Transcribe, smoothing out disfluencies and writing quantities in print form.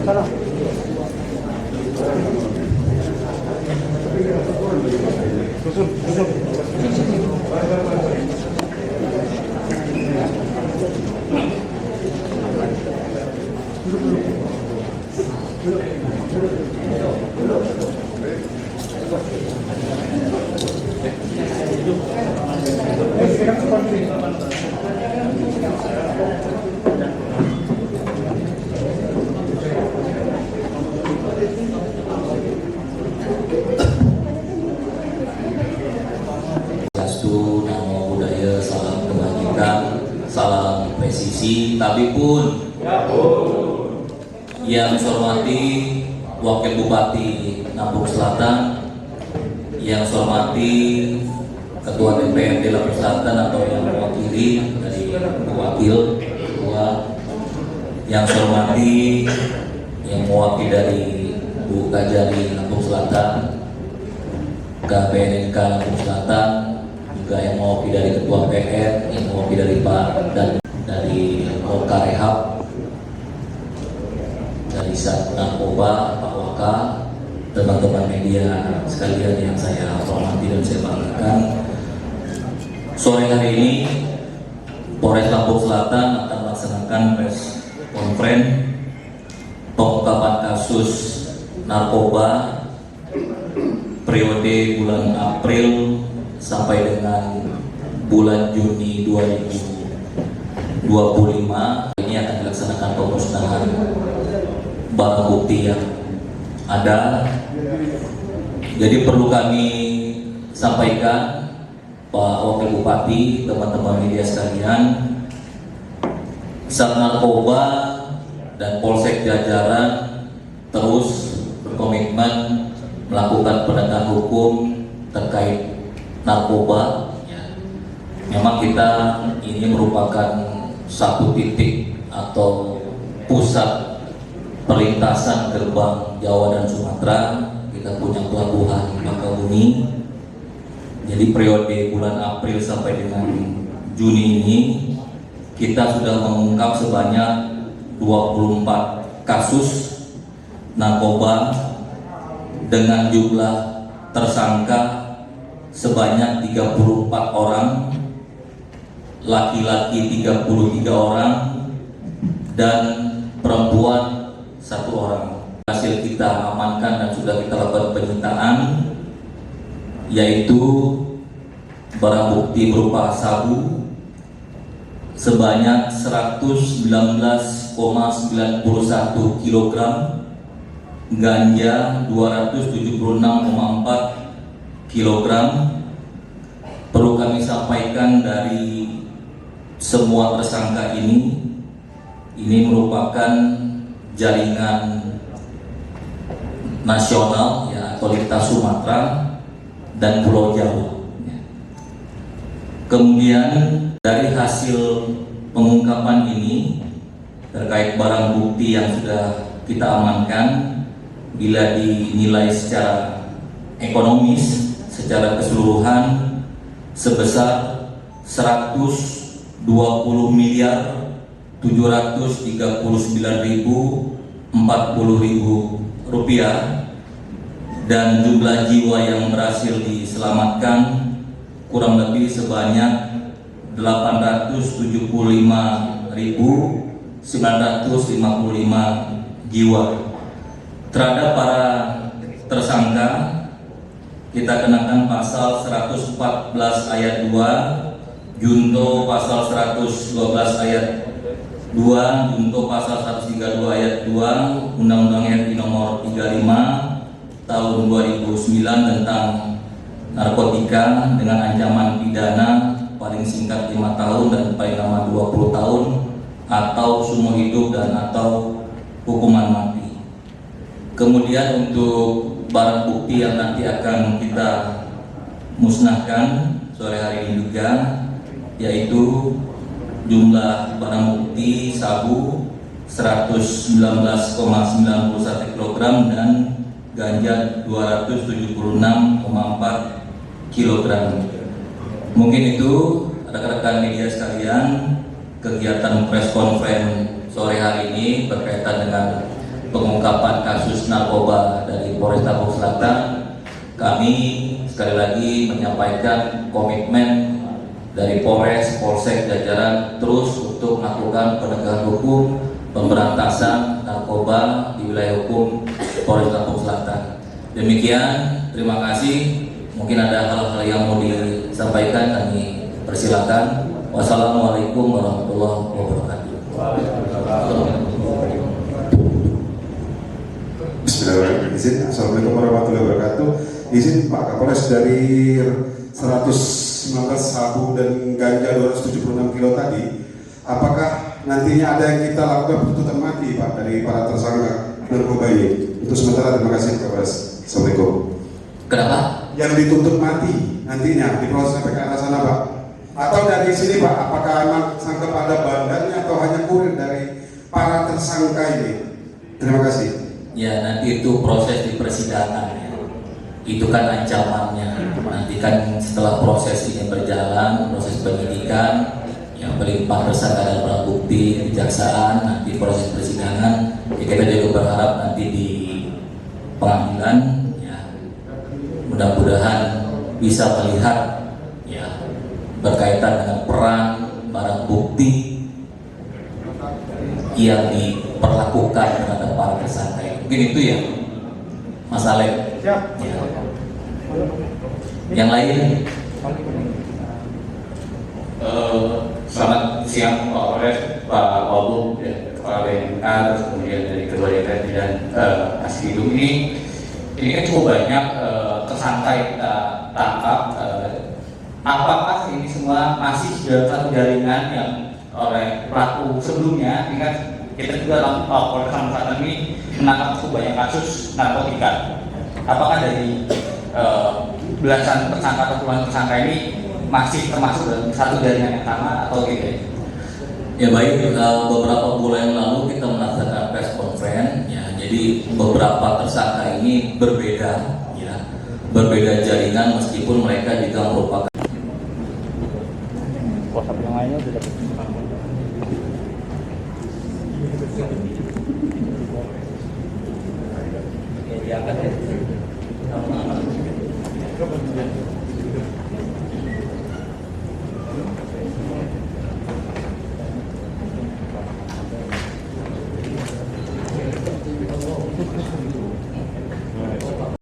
Salah. Swastiastu, Namo Buddhaya, salam kebajikan, salam presisi, tapi pun yang saya hormati Wakil Bupati Lampung Selatan, yang saya hormati Ketua DPRD Lampung Selatan atau yang mewakili dari wakil ketua, yang saya hormati yang mewakili dari Bu Kajari Lampung Selatan, KPNK Lampung Selatan, juga yang mewakili dari Ketua PR, yang mewakili dari Pak dan dari Polka Rehab, dari Sat Narkoba, Pak Waka, teman-teman media sekalian yang saya hormati dan saya banggakan. Sore hari ini Polres Lampung Selatan akan melaksanakan press conference pengungkapan kasus narkoba periode bulan April sampai dengan bulan Juni 2025. Ini akan dilaksanakan pemusnahan barang bukti yang ada. Jadi perlu kami sampaikan, Pak Wakil Bupati, teman-teman media sekalian, Sat Narkoba dan Polsek jajaran terus berkomitmen melakukan penegakan hukum terkait narkoba. Memang kita ini merupakan satu titik atau pusat perlintasan gerbang Jawa dan Sumatera. Kita punya pelabuhan Bakahuni. Jadi periode bulan April sampai dengan Juni ini kita sudah mengungkap sebanyak 24 kasus narkoba dengan jumlah tersangka sebanyak 34 orang, laki-laki 33 orang, dan perempuan 1 orang. Hasil kita amankan dan sudah kita lakukan penyitaan, yaitu barang bukti berupa sabu sebanyak 119,91 kg, ganja 276,4 kg. Perlu kami sampaikan dari semua tersangka ini merupakan jaringan nasional ya, atau lintas Sumatera dan Pulau Jawa. Kemudian dari hasil pengungkapan ini terkait barang bukti yang sudah kita amankan, bila dinilai secara ekonomis secara keseluruhan sebesar 120 miliar 739.040.000 rupiah, dan jumlah jiwa yang berhasil diselamatkan kurang lebih sebanyak 875.955 jiwa. Terhadap para tersangka kita kenakan pasal 114 ayat 2, junto pasal 112 ayat 2, junto pasal 132 ayat 2 Undang-Undang RI nomor 35 tahun 2009 tentang narkotika dengan ancaman pidana paling singkat 5 tahun dan paling lama 20 tahun atau seumur hidup dan atau hukuman mati. Kemudian untuk barang bukti yang nanti akan kita musnahkan sore hari ini juga, yaitu jumlah barang bukti sabu 119,91 kg dan ganja 276,4 kg. Mungkin itu rekan-rekan media sekalian kegiatan press conference sore hari ini berkaitan dengan pengungkapan kasus narkoba dari Polres Lampung Selatan. Kami sekali lagi menyampaikan komitmen dari Polres, Polsek, jajaran terus untuk melakukan penegakan hukum, pemberantasan narkoba di wilayah hukum Polres Lampung Selatan. Demikian, terima kasih. Mungkin ada hal-hal yang mau disampaikan, kami persilakan. Wassalamualaikum warahmatullahi wabarakatuh. Bismillahirrahmanirrahim. Assalamualaikum warahmatullahi wabarakatuh. Izin Pak Kapolres, dari 119 sabu dan ganja 276 kilo tadi, apakah nantinya ada yang kita lakukan tuntutan mati Pak dari para tersangka narkoba ini? Untuk sementara terima kasih Pak Kapolres. Assalamualaikum. Kenapa? Yang dituntut mati nantinya di proses sampai ke arah sana Pak? Atau dari sini Pak, apakah memang sangka pada bandarnya atau hanya kurir dari para tersangka ini? Terima kasih. Ya, nanti itu proses di persidangan ya. Itu kan ancamannya. Nanti kan setelah proses ini berjalan, proses penyidikan, yang melimpah tersangka dan barang bukti kejaksaan, nanti proses persidangan, ya kita juga berharap nanti di pengadilan ya, mudah-mudahan bisa melihat ya berkaitan dengan peran barang bukti yang diperlakukan terhadap para tersangka. Mungkin itu ya, Mas Alek. Ya. Yang lain? Selamat siang Pak Polres, Pak Wabub, ya, Kepala BNK, terus kemudian dari Ketua DPR dan Asidum ini kan cukup banyak tersangka yang kita tangkap. Apakah ini semua masih dalam satu jaringan yang oleh pelaku sebelumnya? Ingat kita juga dalam Polres Lampung Selatan ini menangkap cukup banyak kasus narkotika. Apakah dari belasan tersangka atau puluhan tersangka ini masih termasuk dalam satu jaringan yang sama atau tidak? Ya baik, beberapa bulan yang lalu kita melaksanakan press conference ya, jadi beberapa tersangka ini berbeda ya, berbeda jaringan meskipun mereka juga merupakan yang lainnya sudah dapat. Ya, diangkat ya.